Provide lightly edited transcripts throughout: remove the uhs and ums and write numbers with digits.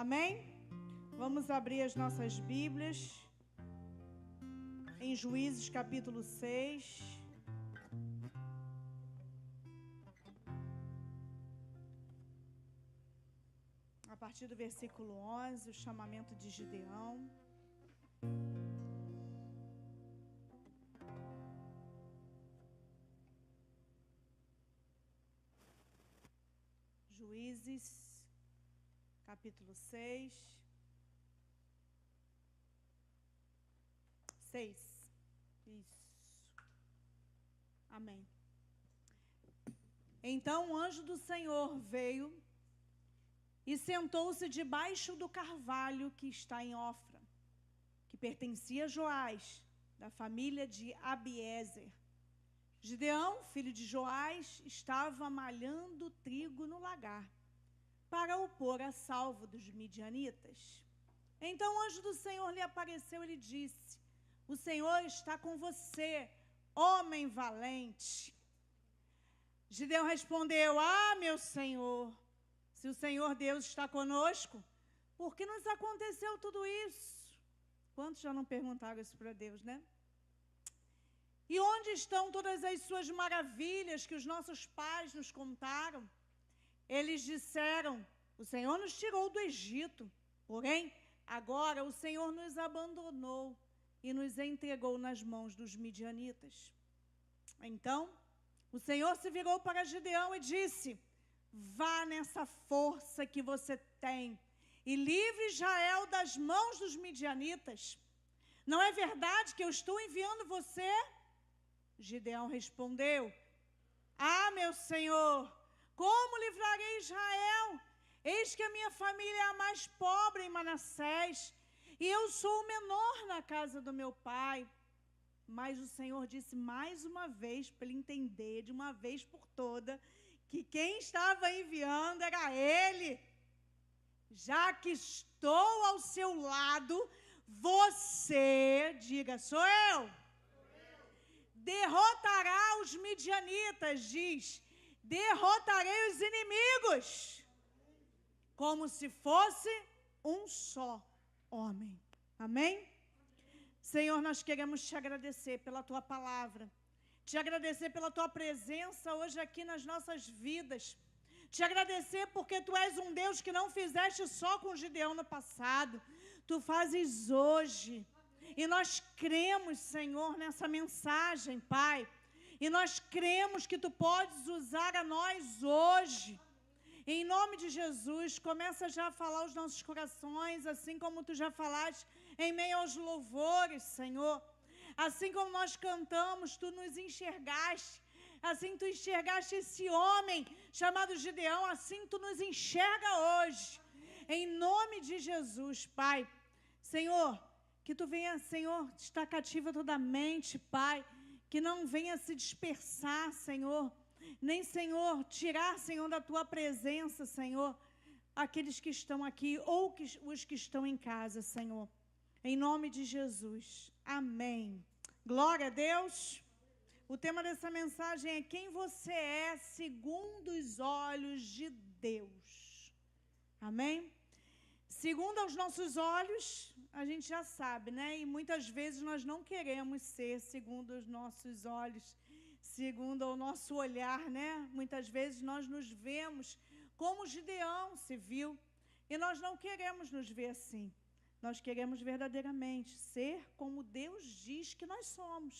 Amém? Vamos abrir as nossas Bíblias em Juízes capítulo 6. A partir do versículo 11, o chamamento de Gideão. Juízes, capítulo 6. 6. Isso. Amém. Então o anjo do Senhor veio e sentou-se debaixo do carvalho que está em Ofra, que pertencia a Joás, da família de Abiezer. Gideão, filho de Joás, estava malhando trigo no lagar, para o pôr a salvo dos midianitas. Então o anjo do Senhor lhe apareceu e lhe disse: o Senhor está com você, homem valente. Gideão respondeu: meu Senhor, se o Senhor Deus está conosco, por que nos aconteceu tudo isso? Quantos já não perguntaram isso para Deus, né? E onde estão todas as suas maravilhas que os nossos pais nos contaram? Eles disseram: o Senhor nos tirou do Egito, porém, agora o Senhor nos abandonou e nos entregou nas mãos dos midianitas. Então, o Senhor se virou para Gideão e disse: vá nessa força que você tem e livre Israel das mãos dos midianitas. Não é verdade que eu estou enviando você? Gideão respondeu: meu Senhor, como livrarei Israel? Eis que a minha família é a mais pobre em Manassés, e eu sou o menor na casa do meu pai. Mas o Senhor disse mais uma vez, para ele entender de uma vez por toda, que quem estava enviando era ele. Já que estou ao seu lado, você, diga, sou eu, derrotará os midianitas, diz, derrotarei os inimigos, como se fosse um só homem. Amém? Senhor, nós queremos te agradecer pela tua palavra, te agradecer pela tua presença hoje aqui nas nossas vidas, te agradecer porque tu és um Deus que não fizeste só com Gideão no passado, tu fazes hoje. E nós cremos, Senhor, nessa mensagem, Pai. E nós cremos que tu podes usar a nós hoje. Em nome de Jesus, começa já a falar aos nossos corações, assim como tu já falaste em meio aos louvores, Senhor. Assim como nós cantamos, tu nos enxergaste. Assim tu enxergaste esse homem chamado Gideão, assim tu nos enxerga hoje. Em nome de Jesus, Pai. Senhor, que tu venha, Senhor, estar cativa toda a mente, Pai. Que não venha se dispersar, Senhor. Nem, Senhor, tirar, Senhor, da tua presença, Senhor, aqueles que estão aqui ou os que estão em casa, Senhor. Em nome de Jesus. Amém. Glória a Deus. O tema dessa mensagem é: quem você é segundo os olhos de Deus. Amém? Segundo aos nossos olhos, a gente já sabe, né? E muitas vezes nós não queremos ser segundo os nossos olhos, segundo o nosso olhar, né? Muitas vezes nós nos vemos como Gideão se viu, e nós não queremos nos ver assim. Nós queremos verdadeiramente ser como Deus diz que nós somos.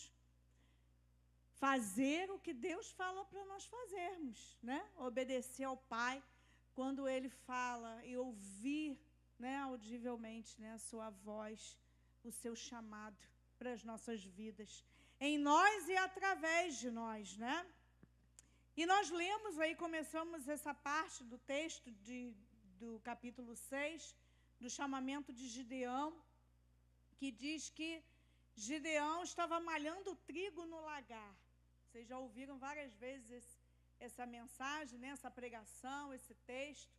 Fazer o que Deus fala para nós fazermos, né? Obedecer ao Pai quando Ele fala e ouvir, né, audivelmente, né, a sua voz, o seu chamado para as nossas vidas, em nós e através de nós, né? E nós lemos aí, começamos essa parte do texto do capítulo 6, do chamamento de Gideão, que diz que Gideão estava malhando trigo no lagar. Vocês já ouviram várias vezes essa mensagem, né, essa pregação, esse texto.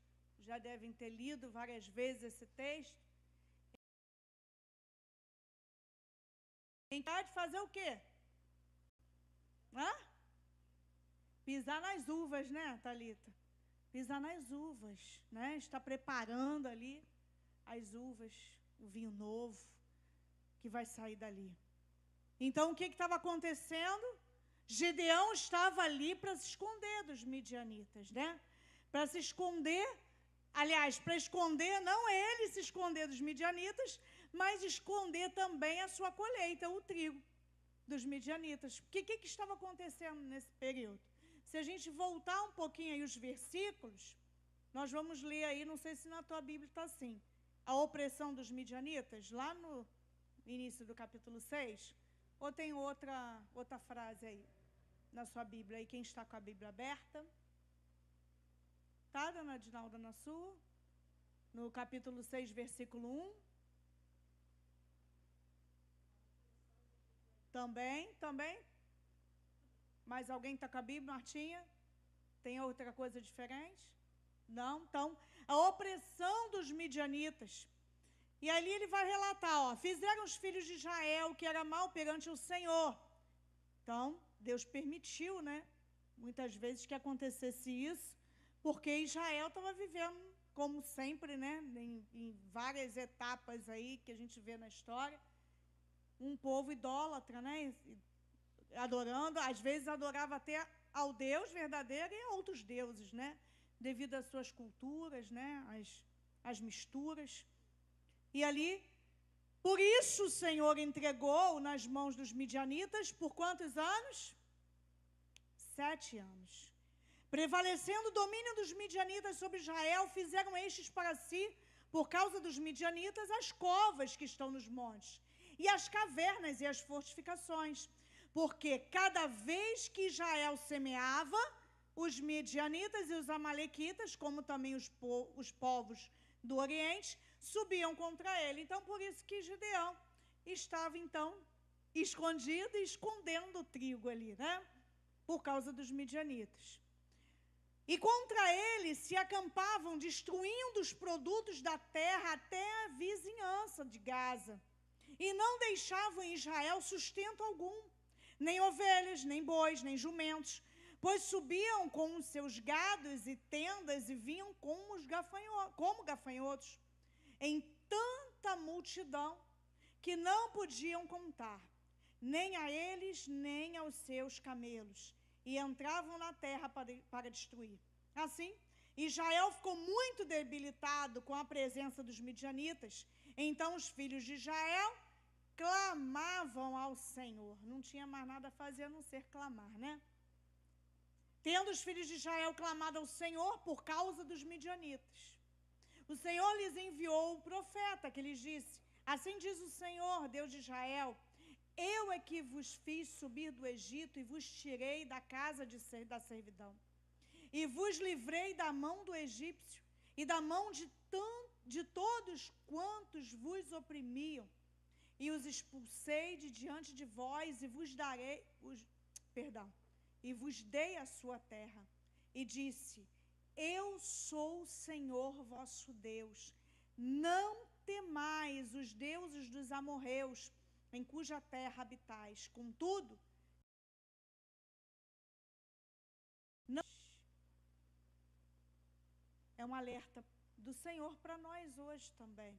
Já devem ter lido várias vezes esse texto. Então, de fazer o quê? Pisar nas uvas, né, Thalita? Pisar nas uvas, né? Está preparando ali as uvas, o vinho novo que vai sair dali. Então, o que estava acontecendo? Gideão estava ali para se esconder dos midianitas, né? Para se esconder, aliás, para esconder, não ele se esconder dos midianitas, mas esconder também a sua colheita, o trigo dos midianitas. Porque o que estava acontecendo nesse período? Se a gente voltar um pouquinho aí os versículos, nós vamos ler aí, não sei se na tua Bíblia está assim, a opressão dos midianitas, lá no início do capítulo 6, ou tem outra frase aí na sua Bíblia, aí quem está com a Bíblia aberta? Tá, dona Adinalda, na sua? No capítulo 6, versículo 1. Também. Mais alguém está com a Bíblia, Martinha? Tem outra coisa diferente? Não? Então, a opressão dos midianitas. E ali ele vai relatar, ó, fizeram os filhos de Israel que era mal perante o Senhor. Então, Deus permitiu, né? Muitas vezes que acontecesse isso, porque Israel estava vivendo, como sempre, né? Em várias etapas aí que a gente vê na história, um povo idólatra, né? Adorando, às vezes adorava até ao Deus verdadeiro e a outros deuses, né? Devido às suas culturas, né? As misturas. E ali, por isso o Senhor entregou nas mãos dos midianitas por quantos anos? 7 anos. Prevalecendo o domínio dos midianitas sobre Israel, fizeram estes para si, por causa dos midianitas, as covas que estão nos montes, e as cavernas e as fortificações. Porque cada vez que Israel semeava, os midianitas e os amalequitas, como também os povos do Oriente, subiam contra ele. Então, por isso que Gideão estava, então, escondido e escondendo o trigo ali, né? Por causa dos midianitas. E contra ele se acampavam, destruindo os produtos da terra até a vizinhança de Gaza. E não deixavam em Israel sustento algum, nem ovelhas, nem bois, nem jumentos, pois subiam com os seus gados e tendas e vinham como gafanhotos, em tanta multidão que não podiam contar, nem a eles, nem aos seus camelos, e entravam na terra para destruir. Assim, Israel ficou muito debilitado com a presença dos midianitas. Então os filhos de Israel clamavam ao Senhor. Não tinha mais nada a fazer a não ser clamar, né? Tendo os filhos de Israel clamado ao Senhor por causa dos midianitas, o Senhor lhes enviou um profeta que lhes disse: assim diz o Senhor, Deus de Israel, eu é que vos fiz subir do Egito e vos tirei da casa da servidão, e vos livrei da mão do egípcio e da mão de todos quantos vos oprimiam, e os expulsei de diante de vós e vos dei a sua terra. E disse: eu sou o Senhor vosso Deus. Não temais os deuses dos amorreus, em cuja terra habitais. Contudo, não. É um alerta do Senhor para nós hoje também.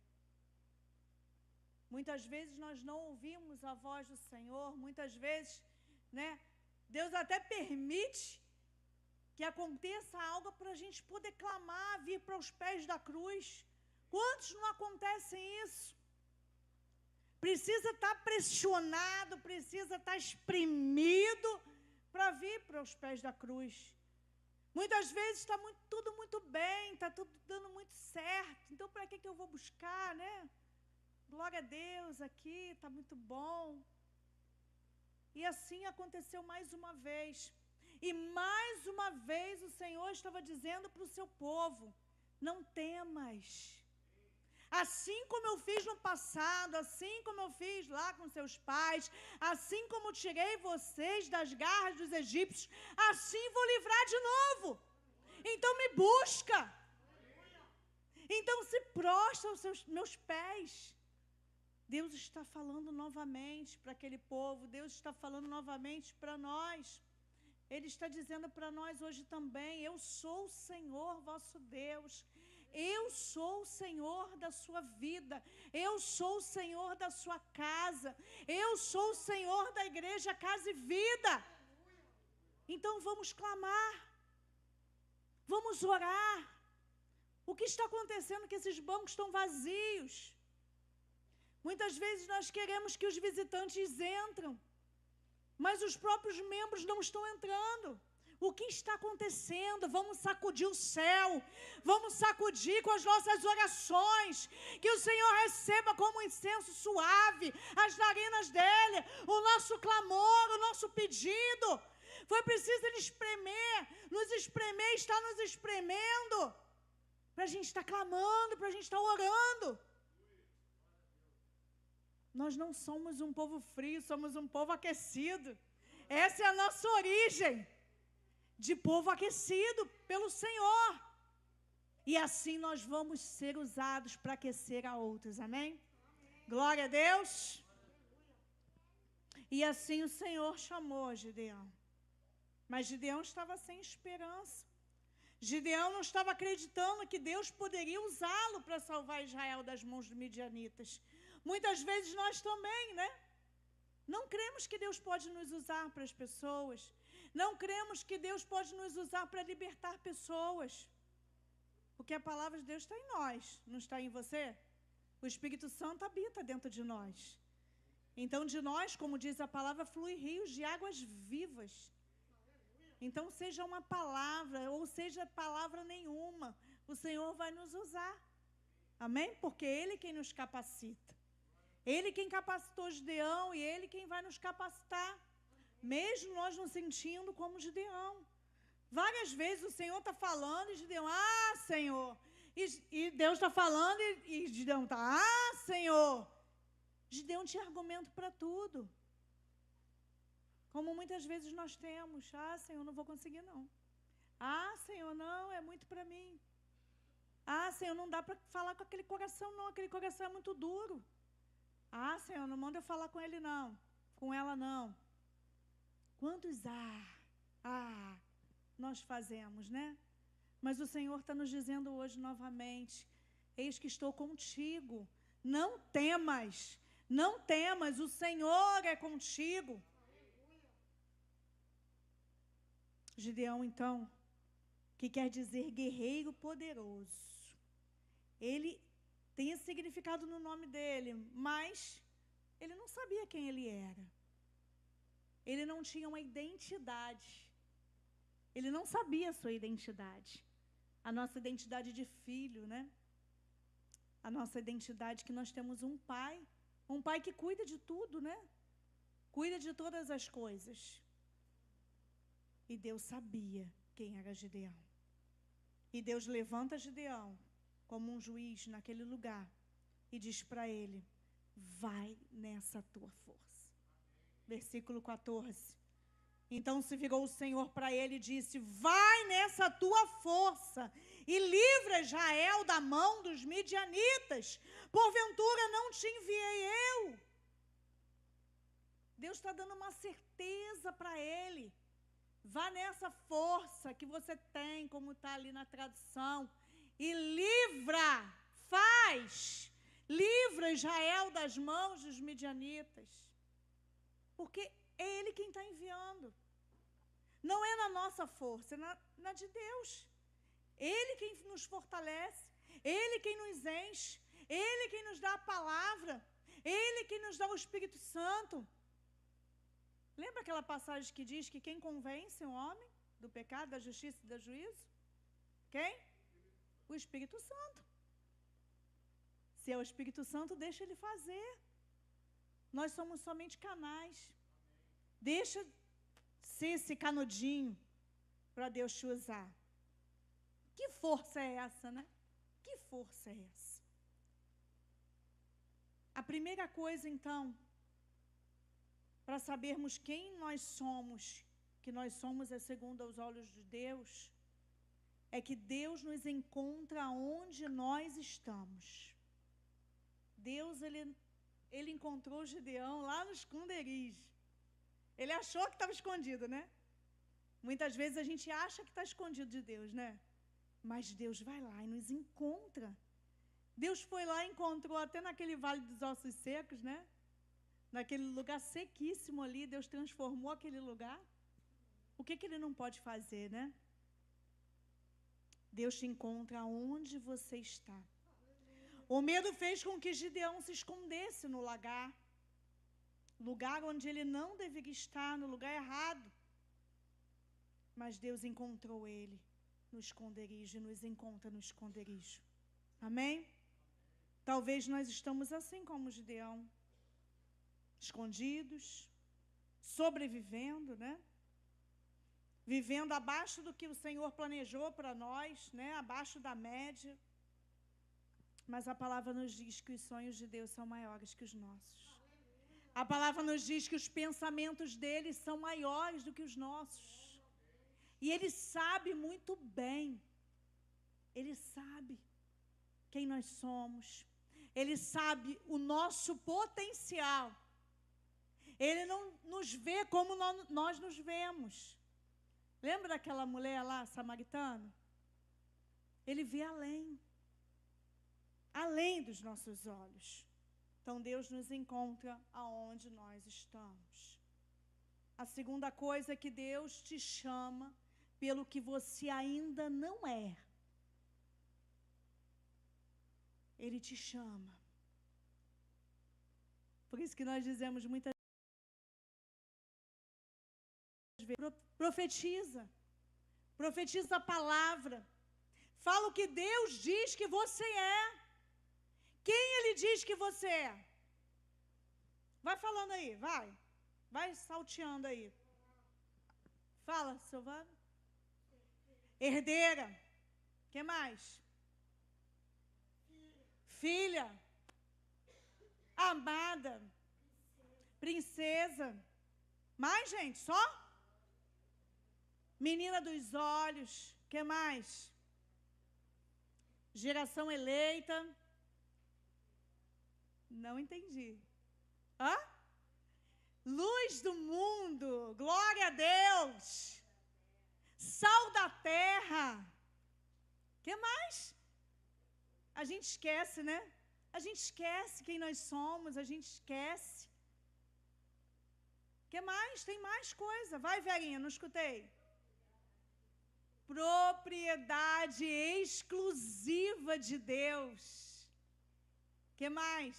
Muitas vezes nós não ouvimos a voz do Senhor, muitas vezes, né? Deus até permite que aconteça algo para a gente poder clamar, vir para os pés da cruz. Quantos não acontecem isso? Precisa estar pressionado, precisa estar espremido para vir para os pés da cruz. Muitas vezes está tudo muito bem, está tudo dando muito certo. Então, para que eu vou buscar, né? Glória a Deus, aqui está muito bom. E assim aconteceu mais uma vez. E mais uma vez o Senhor estava dizendo para o seu povo: não temas. Assim como eu fiz no passado, assim como eu fiz lá com seus pais, assim como tirei vocês das garras dos egípcios, assim vou livrar de novo. Então me busca. Então se prostra aos meus pés. Deus está falando novamente para aquele povo, Deus está falando novamente para nós. Ele está dizendo para nós hoje também: eu sou o Senhor vosso Deus. Eu sou o Senhor da sua vida. Eu sou o Senhor da sua casa. Eu sou o Senhor da igreja Casa e Vida. Então vamos clamar. Vamos orar. O que está acontecendo que esses bancos estão vazios? Muitas vezes nós queremos que os visitantes entrem, mas os próprios membros não estão entrando. O que está acontecendo? Vamos sacudir o céu, vamos sacudir com as nossas orações, que o Senhor receba como um incenso suave as narinas dele, o nosso clamor, o nosso pedido. Foi preciso ele nos espremer, está nos espremendo, para a gente estar clamando, para a gente estar orando. Nós não somos um povo frio, somos um povo aquecido. Essa é a nossa origem, de povo aquecido pelo Senhor. E assim nós vamos ser usados para aquecer a outros, amém? Glória a Deus. E assim o Senhor chamou Gideão. Mas Gideão estava sem esperança. Gideão não estava acreditando que Deus poderia usá-lo para salvar Israel das mãos dos midianitas. Muitas vezes nós também, né? Não cremos que Deus pode nos usar para as pessoas. Não cremos que Deus pode nos usar para libertar pessoas. Porque a palavra de Deus está em nós, não está em você? O Espírito Santo habita dentro de nós. Então de nós, como diz a palavra, flui rios de águas vivas. Então seja uma palavra, ou seja palavra nenhuma, o Senhor vai nos usar. Amém? Porque Ele quem nos capacita. Ele quem capacitou Gideão e Ele quem vai nos capacitar. Mesmo nós nos sentindo como Gideão. Várias vezes o Senhor está falando e Gideão, Senhor. E Deus está falando e Gideão está, Senhor. Gideão tinha argumento para tudo. Como muitas vezes nós temos. Senhor, não vou conseguir não. Senhor, não, é muito para mim. Senhor, não dá para falar com aquele coração não, aquele coração é muito duro. Senhor, não manda eu falar com ele não, com ela não. Quantos nós fazemos, né? Mas o Senhor está nos dizendo hoje novamente, eis que estou contigo, não temas, o Senhor é contigo. Gideão, então, que quer dizer guerreiro poderoso. Ele tem esse significado no nome dele, mas ele não sabia quem ele era. Ele não tinha uma identidade. Ele não sabia a sua identidade. A nossa identidade de filho, né? A nossa identidade que nós temos um pai que cuida de tudo, né? Cuida de todas as coisas. E Deus sabia quem era Gideão. E Deus levanta Gideão como um juiz naquele lugar e diz para ele, vai nessa tua força. Versículo 14. Então se virou o Senhor para ele e disse, vai nessa tua força e livra Israel da mão dos midianitas. Porventura não te enviei eu. Deus está dando uma certeza para ele. Vá nessa força que você tem, como está ali na tradução, e livra Israel das mãos dos midianitas. Porque é Ele quem está enviando. Não é na nossa força, é na de Deus. Ele quem nos fortalece, Ele quem nos enche, Ele quem nos dá a palavra, Ele quem nos dá o Espírito Santo. Lembra aquela passagem que diz que quem convence o homem do pecado, da justiça e do juízo? Quem? O Espírito Santo. Se é o Espírito Santo, deixa Ele fazer. Nós somos somente canais. Deixa ser esse canudinho para Deus te usar. Que força é essa, né? Que força é essa? A primeira coisa, então, para sabermos quem nós somos, que nós somos é segundo aos olhos de Deus, é que Deus nos encontra onde nós estamos. Deus, ele encontrou Gideão lá no esconderijo. Ele achou que estava escondido, né? Muitas vezes a gente acha que está escondido de Deus, né? Mas Deus vai lá e nos encontra. Deus foi lá e encontrou até naquele vale dos ossos secos, né? Naquele lugar sequíssimo ali, Deus transformou aquele lugar. O que Ele não pode fazer, né? Deus te encontra onde você está. O medo fez com que Gideão se escondesse no lugar onde ele não deveria estar, no lugar errado. Mas Deus encontrou ele no esconderijo e nos encontra no esconderijo. Amém? Talvez nós estamos assim como Gideão, escondidos, sobrevivendo, né? Vivendo abaixo do que o Senhor planejou para nós, né? Abaixo da média. Mas a palavra nos diz que os sonhos de Deus são maiores que os nossos. A palavra nos diz que os pensamentos dele são maiores do que os nossos. E ele sabe muito bem. Ele sabe quem nós somos. Ele sabe o nosso potencial. Ele não nos vê como nós nos vemos. Lembra daquela mulher lá, samaritana? Ele vê além dos nossos olhos. Então, Deus nos encontra aonde nós estamos. A segunda coisa é que Deus te chama pelo que você ainda não é. Ele te chama. Por isso que nós dizemos muitas vezes, profetiza. Profetiza a palavra. Fala o que Deus diz que você é. Quem Ele diz que você é? Vai falando aí, vai. Vai salteando aí. Fala, Silvana. Herdeira. O que mais? Filha. Amada. Princesa. Mais, gente? Só? Menina dos olhos. O que mais? Geração eleita. Não entendi. Hã? Luz do mundo. Glória a Deus. Sal da terra. O que mais? A gente esquece, né? A gente esquece quem nós somos. A gente esquece. O que mais? Tem mais coisa. Vai, velhinha, não escutei. Propriedade exclusiva de Deus. O que mais?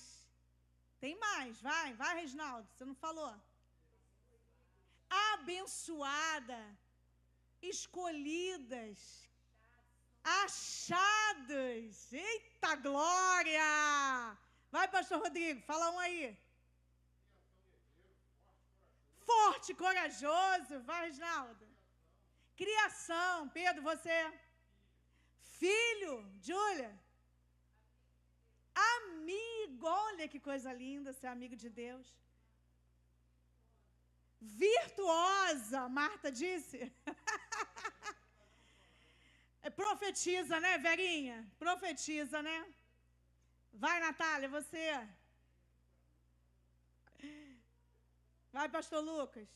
Tem mais. Vai, Reginaldo. Você não falou. Abençoada. Escolhidas. Achadas. Eita glória! Vai, pastor Rodrigo, fala um aí. Forte, corajoso. Vai, Reginaldo. Criação. Pedro, você. Filho. Júlia. Amigo. Olha que coisa linda ser amigo de Deus. Virtuosa, Marta disse. Profetiza, né, Verinha? Profetiza, né? Vai, Natália, você. Vai, pastor Lucas.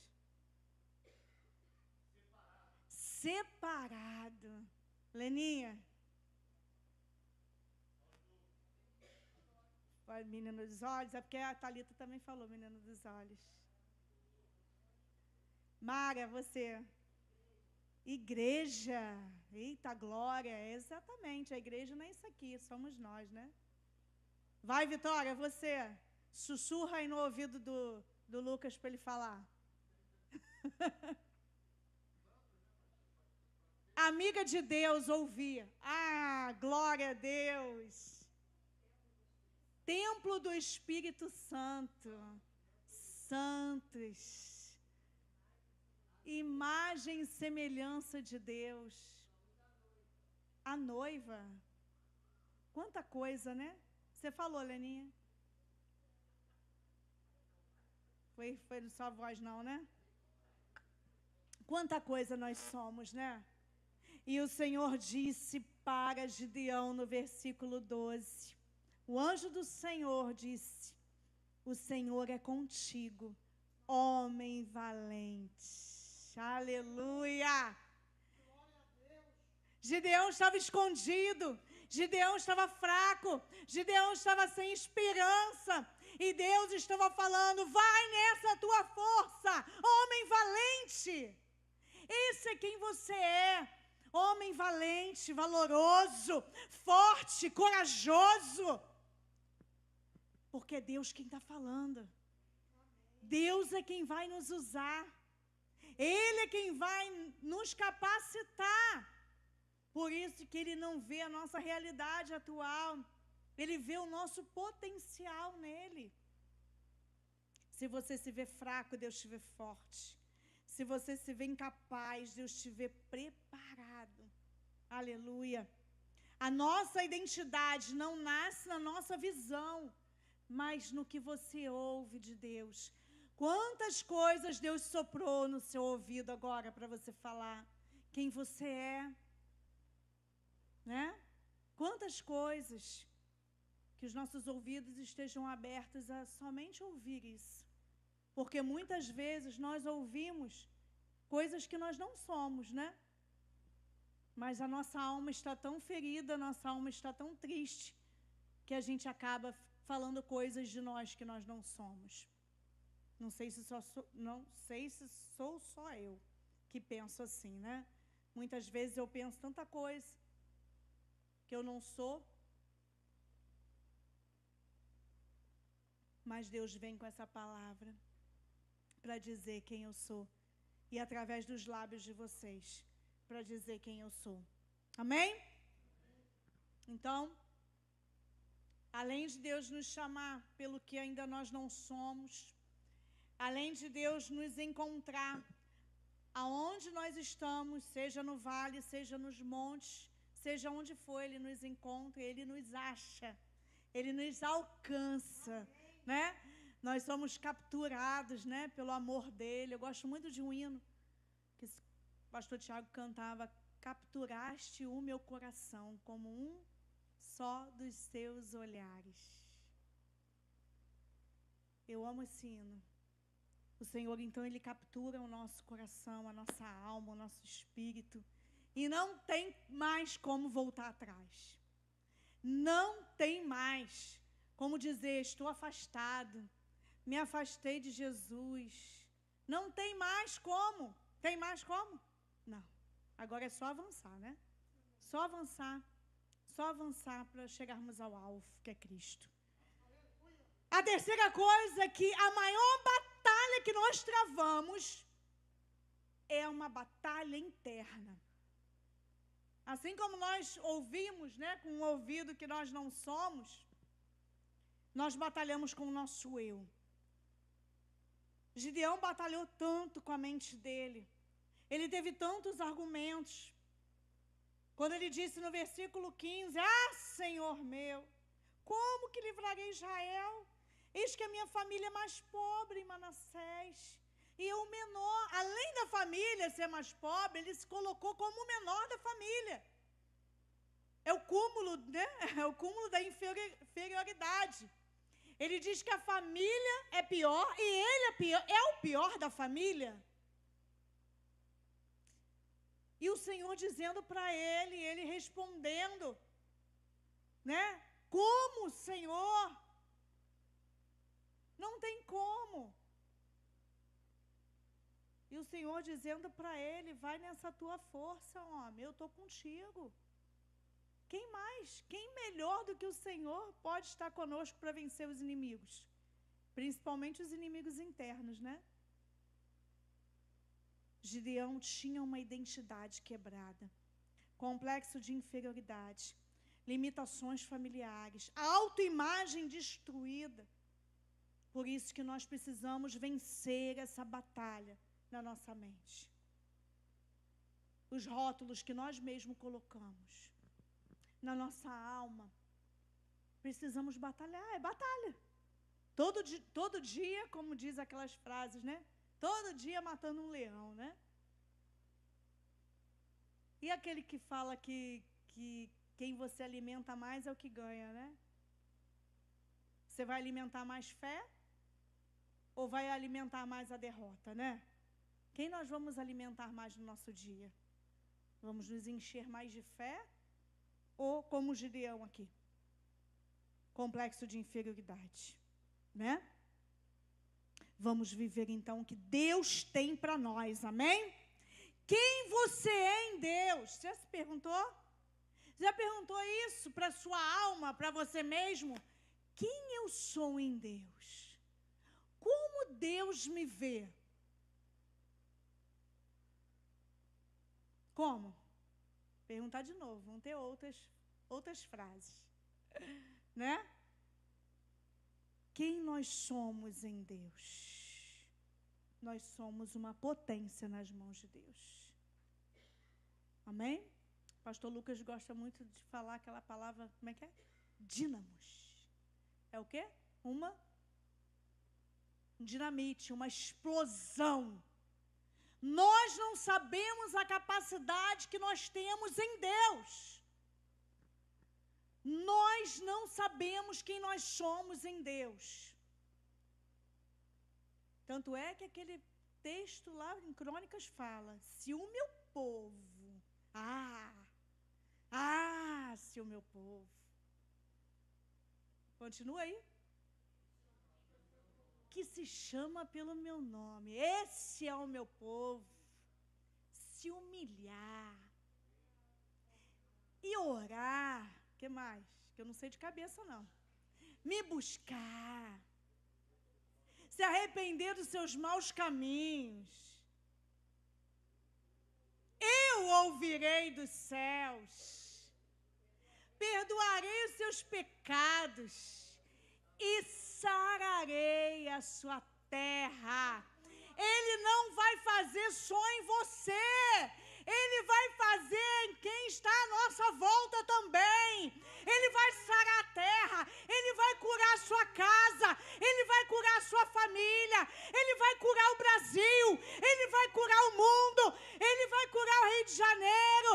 Separado. Leninha. Vai, menina dos olhos. É porque a Thalita também falou, menina dos olhos. Mara, você. Igreja. Eita, glória. Exatamente. A igreja não é isso aqui, somos nós, né? Vai, Vitória, você. Sussurra aí no ouvido do Lucas para ele falar. Amiga de Deus, ouvia. Ah, glória a Deus. Templo do Espírito Santo. Santos. Imagem e semelhança de Deus. A noiva. Quanta coisa, né? Você falou, Leninha? Foi só voz não, né? Quanta coisa nós somos, né? E o Senhor disse para Gideão no versículo 12. O anjo do Senhor disse: o Senhor é contigo, homem valente. Aleluia! Gideão estava escondido, Gideão estava fraco, Gideão estava sem esperança. E Deus estava falando: vai nessa tua força, homem valente. Esse é quem você é, homem valente, valoroso, forte, corajoso. Porque é Deus quem está falando. Deus é quem vai nos usar. Ele é quem vai nos capacitar. Por isso que Ele não vê a nossa realidade atual. Ele vê o nosso potencial nele. Se você se vê fraco, Deus te vê forte. Se você se vê incapaz, Deus te vê preparado. Aleluia. A nossa identidade não nasce na nossa visão, mas no que você ouve de Deus. Quantas coisas Deus soprou no seu ouvido agora para você falar quem você é, né? Quantas coisas que os nossos ouvidos estejam abertos a somente ouvir isso. Porque muitas vezes nós ouvimos coisas que nós não somos, né? Mas a nossa alma está tão ferida, a nossa alma está tão triste, que a gente acaba falando coisas de nós que nós não somos. Não sei se sou só eu que penso assim, né? Muitas vezes eu penso tanta coisa que eu não sou. Mas Deus vem com essa palavra para dizer quem eu sou. E através dos lábios de vocês, para dizer quem eu sou. Amém? Então, além de Deus nos chamar pelo que ainda nós não somos, além de Deus nos encontrar aonde nós estamos, seja no vale, seja nos montes, seja onde for, Ele nos encontra, Ele nos acha, Ele nos alcança, né? Nós somos capturados, né, pelo amor dEle. Eu gosto muito de um hino que o pastor Tiago cantava: capturaste o meu coração como um só dos seus olhares. Eu amo esse hino. O Senhor, então, Ele captura o nosso coração, a nossa alma, o nosso espírito. E não tem mais como voltar atrás. Não tem mais como dizer: estou afastado, me afastei de Jesus. Não tem mais como. Tem mais como? Não. Agora é só avançar, né? Só avançar. Só avançar para chegarmos ao alvo, que é Cristo. A terceira coisa é que a maior batalha que nós travamos é uma batalha interna. Assim como nós ouvimos, né, com o ouvido que nós não somos, nós batalhamos com o nosso eu. Gideão batalhou tanto com a mente dele. Ele teve tantos argumentos. Quando ele disse no versículo 15: ah, Senhor meu, como que livrarei Israel? Eis que a minha família é mais pobre em Manassés. E eu o menor, além da família ser mais pobre, ele se colocou como o menor da família. É o cúmulo, né? É o cúmulo da inferioridade. Ele diz que a família é pior e ele é o pior da família. E o Senhor dizendo para ele, ele respondendo, né? Como, Senhor? Não tem como. E o Senhor dizendo para ele: vai nessa tua força, homem, eu estou contigo. Quem mais? Quem melhor do que o Senhor pode estar conosco para vencer os inimigos? Principalmente os inimigos internos, né? Gideão tinha uma identidade quebrada, complexo de inferioridade, limitações familiares, autoimagem destruída. Por isso que nós precisamos vencer essa batalha na nossa mente. Os rótulos que nós mesmos colocamos na nossa alma, precisamos batalhar, é batalha. Todo dia, como diz aquelas frases, né? Todo dia matando um leão, né? E aquele que fala que quem você alimenta mais é o que ganha, né? Você vai alimentar mais fé ou vai alimentar mais a derrota, né? Quem nós vamos alimentar mais no nosso dia? Vamos nos encher mais de fé? Ou como Gideão aqui? Complexo de inferioridade, né? Vamos viver então o que Deus tem para nós, amém? Quem você é em Deus? Você já se perguntou? Já perguntou isso para sua alma, para você mesmo? Quem eu sou em Deus? Como Deus me vê? Como? Perguntar de novo, vão ter outras frases, né? Quem nós somos em Deus? Nós somos uma potência nas mãos de Deus. Amém? Pastor Lucas gosta muito de falar aquela palavra, como é que é? Dínamos. É o quê? Um dinamite, uma explosão. Nós não sabemos a capacidade que nós temos em Deus. Nós não sabemos quem nós somos em Deus. Tanto é que aquele texto lá em Crônicas fala, se o meu povo, se o meu povo. Continua aí. Que se chama pelo meu nome, esse é o meu povo, se humilhar e orar, que mais? Que eu não sei de cabeça não, me buscar, se arrepender dos seus maus caminhos, eu ouvirei dos céus, perdoarei os seus pecados e sararei a sua terra. Ele não vai fazer só em você, Ele vai fazer em quem está à nossa volta também. Ele vai sarar a terra, Ele vai curar a sua casa, Ele vai curar a sua família, Ele vai curar o Brasil, Ele vai curar o mundo, Ele vai curar o Rio de Janeiro,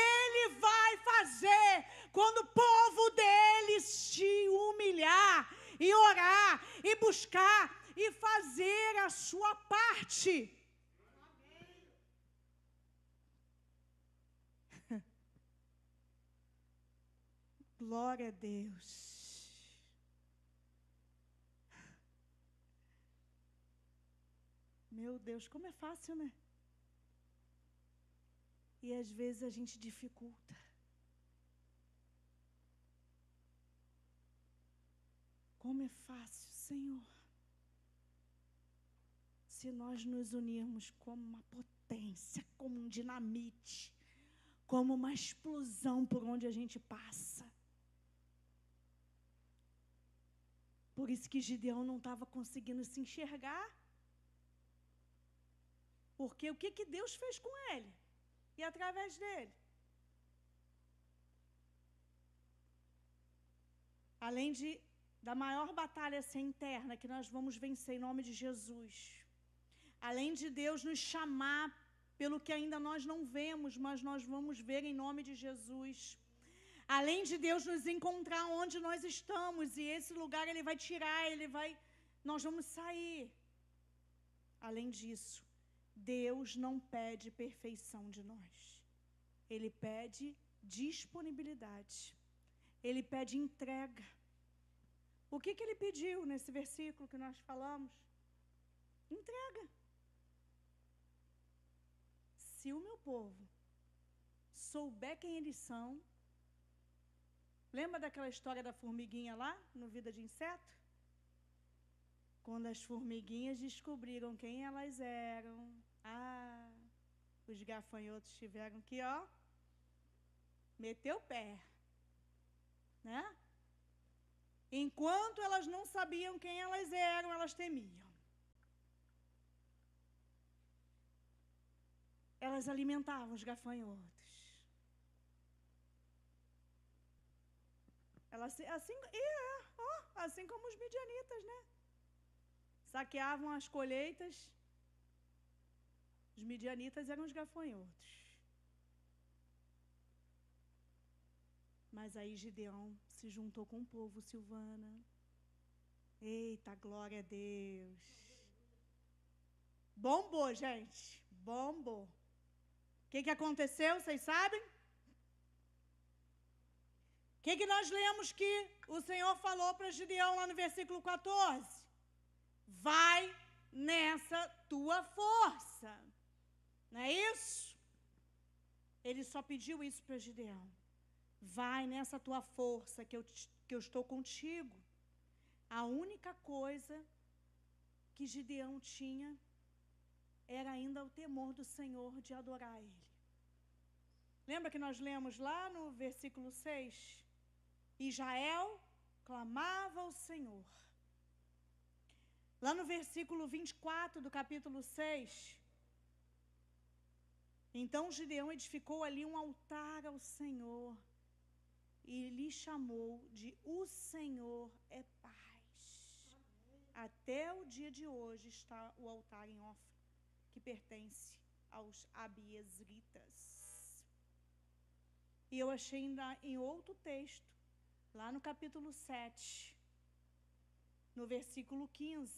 Ele vai fazer quando o povo dele se humilhar e orar, e buscar, e fazer a sua parte. Glória a Deus. Meu Deus, como é fácil, né? E às vezes a gente dificulta. Como é fácil, Senhor, se nós nos unirmos como uma potência, como um dinamite, como uma explosão por onde a gente passa. Por isso que Gideão não estava conseguindo se enxergar. Porque o que Deus fez com ele? E através dele? Além da maior batalha ser interna, que nós vamos vencer em nome de Jesus. Além de Deus nos chamar pelo que ainda nós não vemos, mas nós vamos ver em nome de Jesus. Além de Deus nos encontrar onde nós estamos, e esse lugar Ele vai tirar, nós vamos sair. Além disso, Deus não pede perfeição de nós. Ele pede disponibilidade. Ele pede entrega. O que Ele pediu nesse versículo que nós falamos? Entrega. Se o meu povo souber quem eles são. Lembra daquela história da formiguinha lá, no Vida de Inseto? Quando as formiguinhas descobriram quem elas eram, os gafanhotos tiveram que, meter o pé, né? Enquanto elas não sabiam quem elas eram, elas temiam. Elas alimentavam os gafanhotos. Assim como os midianitas, né? Saqueavam as colheitas. Os midianitas eram os gafanhotos. Mas aí Gideão se juntou com o povo, Silvana. Eita, glória a Deus. Bombou, gente. Bombou. O que aconteceu, vocês sabem? O que nós lemos que o Senhor falou para Gideão lá no versículo 14? Vai nessa tua força. Não é isso? Ele só pediu isso para Gideão. Vai nessa tua força que eu estou contigo. A única coisa que Gideão tinha era ainda o temor do Senhor de adorar Ele. Lembra que nós lemos lá no versículo 6? Israel clamava ao Senhor. Lá no versículo 24 do capítulo 6, então Gideão edificou ali um altar ao Senhor e lhe chamou de O Senhor é Paz. Até o dia de hoje está o altar em Ofra, que pertence aos abiezritas. E eu achei ainda em outro texto, lá no capítulo 7, no versículo 15,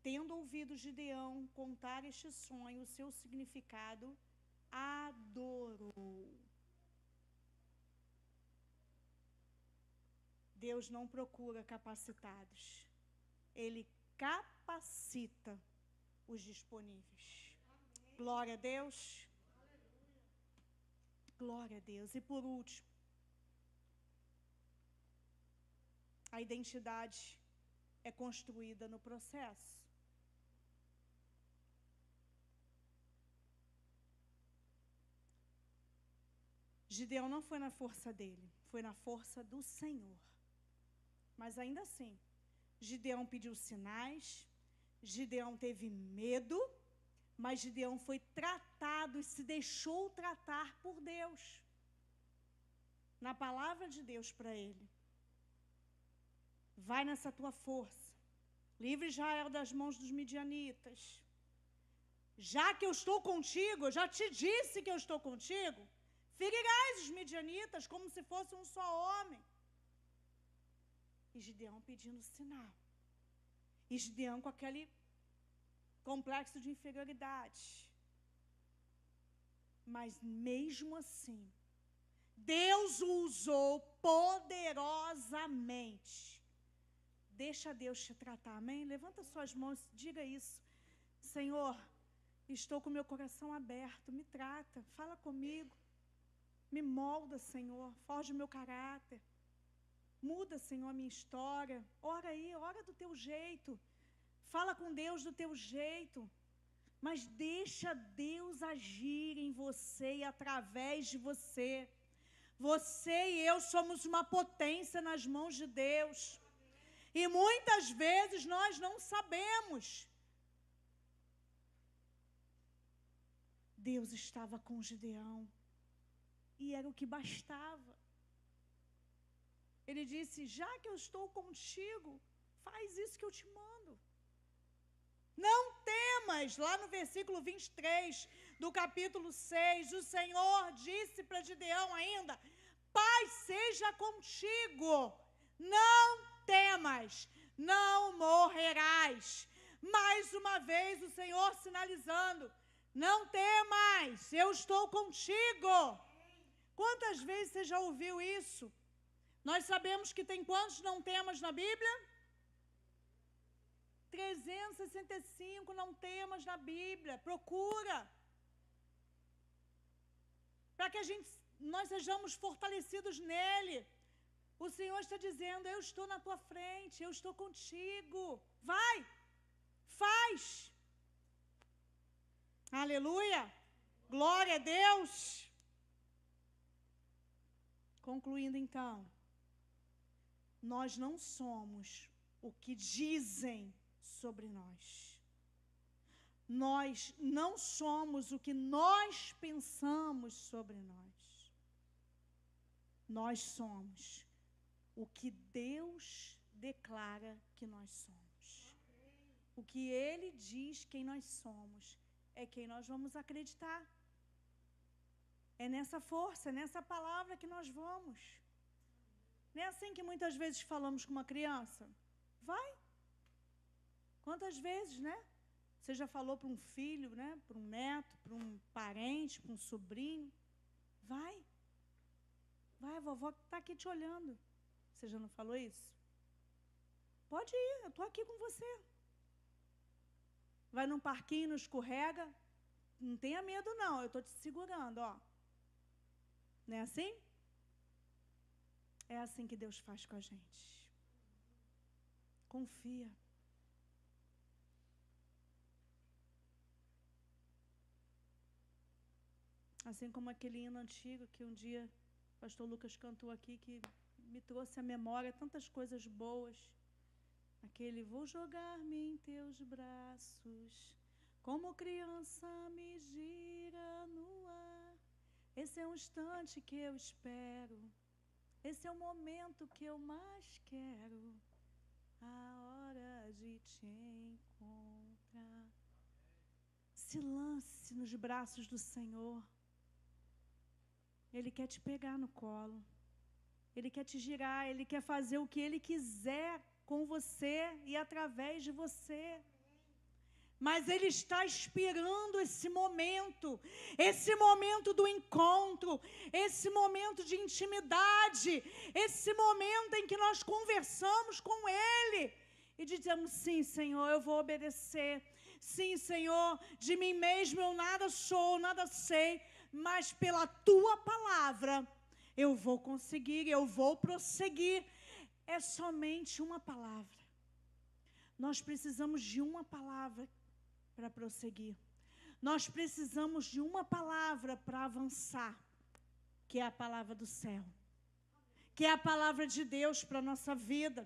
tendo ouvido Gideão contar este sonho, o seu significado, adorou. Deus não procura capacitados, Ele capacita os disponíveis. Glória a Deus. Glória a Deus. E por último, a identidade é construída no processo. Gideão não foi na força dele, foi na força do Senhor. Mas ainda assim, Gideão pediu sinais, Gideão teve medo, mas Gideão foi tratado e se deixou tratar por Deus. Na palavra de Deus para ele. Vai nessa tua força. Livre Israel das mãos dos midianitas. Já que eu estou contigo, eu já te disse que eu estou contigo, ferirás os midianitas como se fosse um só homem. E Gideão pedindo sinal. E Gideão com aquele complexo de inferioridade. Mas mesmo assim, Deus o usou poderosamente. Deixa Deus te tratar, amém? Levanta suas mãos, diga isso. Senhor, estou com meu coração aberto, me trata, fala comigo. Me molda, Senhor, forge o meu caráter. Muda, Senhor, a minha história. Ora aí, ora do teu jeito. Fala com Deus do teu jeito. Mas deixa Deus agir em você e através de você. Você e eu somos uma potência nas mãos de Deus. E muitas vezes nós não sabemos. Deus estava com Gideão. E era o que bastava. Ele disse, já que eu estou contigo, faz isso que eu te mando. Não temas, lá no versículo 23 do capítulo 6, o Senhor disse para Gideão ainda, paz seja contigo, não temas, não morrerás. Mais uma vez o Senhor sinalizando, não temas, eu estou contigo. Quantas vezes você já ouviu isso? Nós sabemos que tem quantos não temas na Bíblia? 365 não temas na Bíblia. Procura. Para que nós sejamos fortalecidos nele. O Senhor está dizendo, eu estou na tua frente, eu estou contigo. Vai, faz. Aleluia. Glória a Deus. Concluindo então, nós não somos o que dizem sobre nós. Nós não somos o que nós pensamos sobre nós. Nós somos o que Deus declara que nós somos. O que Ele diz quem nós somos é quem nós vamos acreditar. É nessa força, é nessa palavra que nós vamos. Não é assim que muitas vezes falamos com uma criança? Vai. Quantas vezes, né? Você já falou para um filho, né? Para um neto, para um parente, para um sobrinho? Vai, a vovó está aqui te olhando. Você já não falou isso? Pode ir, eu estou aqui com você. Vai num parquinho, não escorrega. Não tenha medo, não, eu estou te segurando, ó. Não é assim? É assim que Deus faz com a gente. Confia. Assim como aquele hino antigo que um dia o pastor Lucas cantou aqui, que me trouxe à memória tantas coisas boas. Aquele, vou jogar-me em teus braços, como criança me gira no ar. Esse é um instante que eu espero, esse é o momento que eu mais quero, a hora de te encontrar. Se lance nos braços do Senhor. Ele quer te pegar no colo. Ele quer te girar, Ele quer fazer o que Ele quiser com você e através de você. Mas Ele está esperando esse momento do encontro, esse momento de intimidade, esse momento em que nós conversamos com Ele e dizemos, sim, Senhor, eu vou obedecer. Sim, Senhor, de mim mesmo eu nada sou, nada sei, mas pela Tua palavra eu vou conseguir, eu vou prosseguir. É somente uma palavra. Nós precisamos de uma palavra para prosseguir. Nós precisamos de uma palavra para avançar, que é a palavra do céu, que é a palavra de Deus para a nossa vida.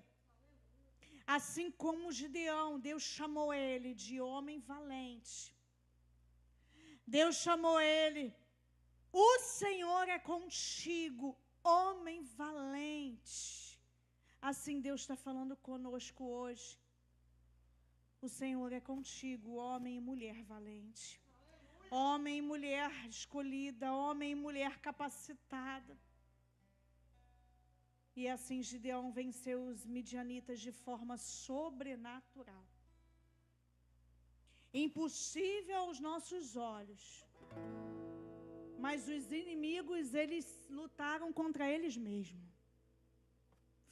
Assim como Gideão, Deus chamou ele de homem valente. Deus chamou ele, o Senhor é contigo, homem valente. Assim Deus está falando conosco hoje. O Senhor é contigo, homem e mulher valente. Homem e mulher escolhida, homem e mulher capacitada. E assim Gideão venceu os midianitas de forma sobrenatural. Impossível aos nossos olhos. Mas os inimigos, eles lutaram contra eles mesmos.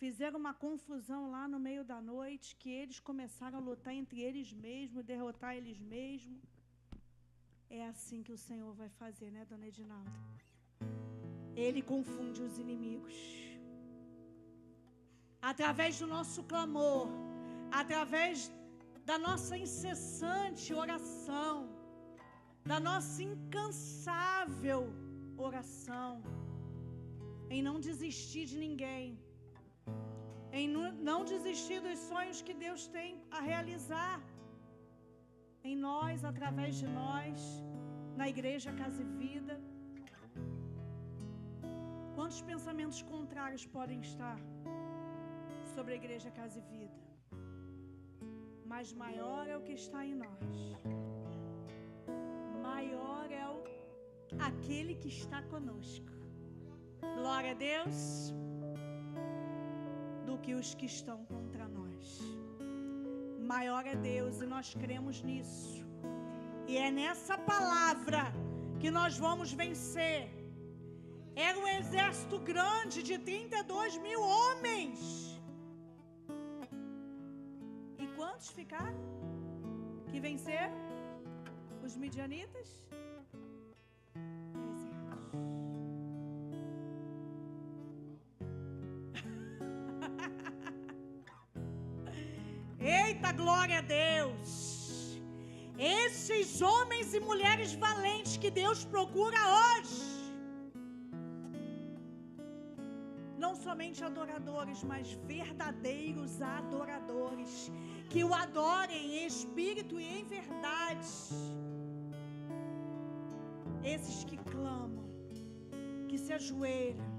Fizeram uma confusão lá no meio da noite, que eles começaram a lutar entre eles mesmos, derrotar eles mesmos. É assim que o Senhor vai fazer, né, dona Edinalda? Ele confunde os inimigos. Através do nosso clamor, através da nossa incessante oração, da nossa incansável oração, em não desistir de ninguém, em não desistir dos sonhos que Deus tem a realizar em nós, através de nós, na igreja Casa e Vida. Quantos pensamentos contrários podem estar sobre a igreja Casa e Vida? Mas maior é o que está em nós. Maior é aquele que está conosco. Glória a Deus. Do que os que estão contra nós. Maior é Deus e nós cremos nisso. E é nessa palavra que nós vamos vencer. Era um exército grande de 32 mil homens. E quantos ficaram? Que venceram? Os midianitas? 300. Eita, glória a Deus! Esses homens e mulheres valentes que Deus procura hoje, não somente adoradores, mas verdadeiros adoradores, que o adorem em espírito e em verdade. Esses que clamam, que se ajoelham,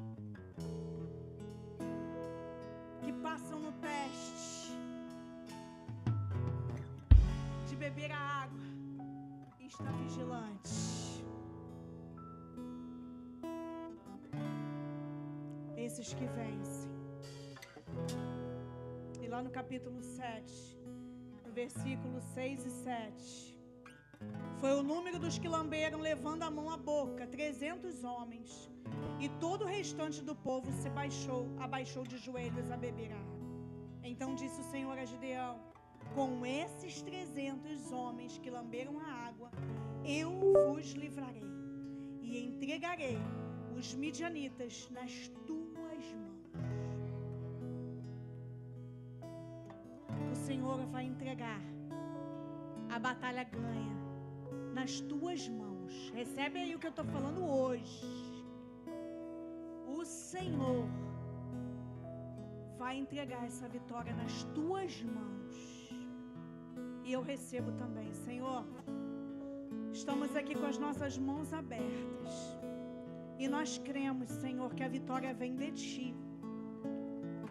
que passam no teste de beber a água e estar vigilante. Esses que vencem. E lá no capítulo 7, no versículo 6 e 7, Foi o número dos que lamberam, levando a mão à boca, 300 homens. E todo o restante do povo se abaixou de joelhos a beber a água. Então disse o Senhor a Gideão: com esses 300 homens que lamberam a água, eu vos livrarei e entregarei os midianitas nas tuas mãos. O Senhor vai entregar a batalha ganha nas tuas mãos. Recebe aí o que eu estou falando hoje. O Senhor vai entregar essa vitória nas tuas mãos. E eu recebo também, Senhor. Estamos aqui com as nossas mãos abertas. E nós cremos, Senhor, que a vitória vem de Ti.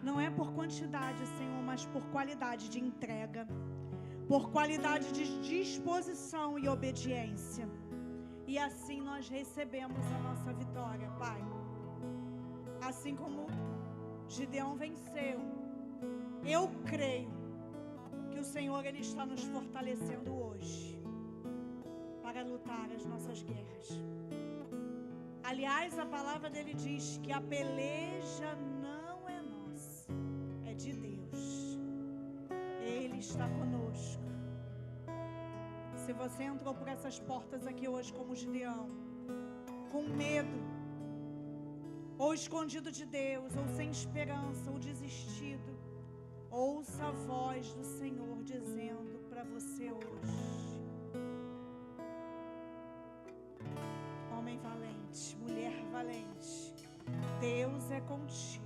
Não é por quantidade, Senhor, mas por qualidade de entrega. Por qualidade de disposição e obediência. E assim nós recebemos a nossa vitória, Pai. Assim como Gideão venceu, eu creio que o Senhor, Ele está nos fortalecendo hoje para lutar as nossas guerras. Aliás, a palavra dele diz que a peleja não é nossa, é de Deus. Ele está conosco. Se você entrou por essas portas aqui hoje como Gideão, com medo, ou escondido de Deus, ou sem esperança, ou desistido, ouça a voz do Senhor dizendo para você hoje: homem valente, mulher valente, Deus é contigo.